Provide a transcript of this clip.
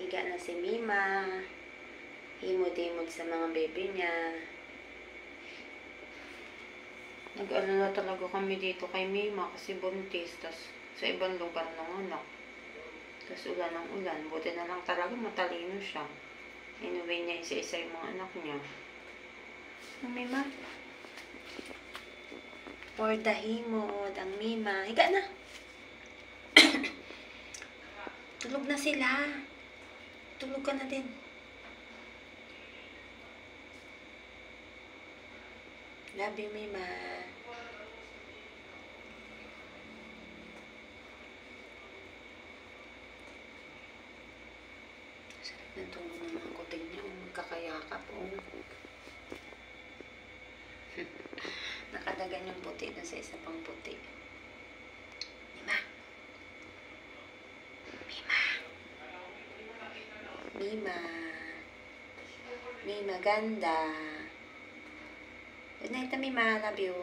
Higa na si Mima. Himod-himod sa mga baby niya. Nag-alala talaga kami dito kay Mima kasi buntis. Tas sa ibang lugar ng anak. Tas ulan ng ulan. Buti na lang talaga matalino siya. Inuwi niya isa-isa yung mga anak niya. Mima. For the himod, ang Mima. Higa na. Tulog na sila. Tulog ka na din. Love you, Mima. Sarap ng tulog ng mga kuting niya. Magkakayakap. Nakadagan yung puti doon sa isa pang puti. Mima. Mima. Mima. Mima ganda. Good night, Mima. Love you.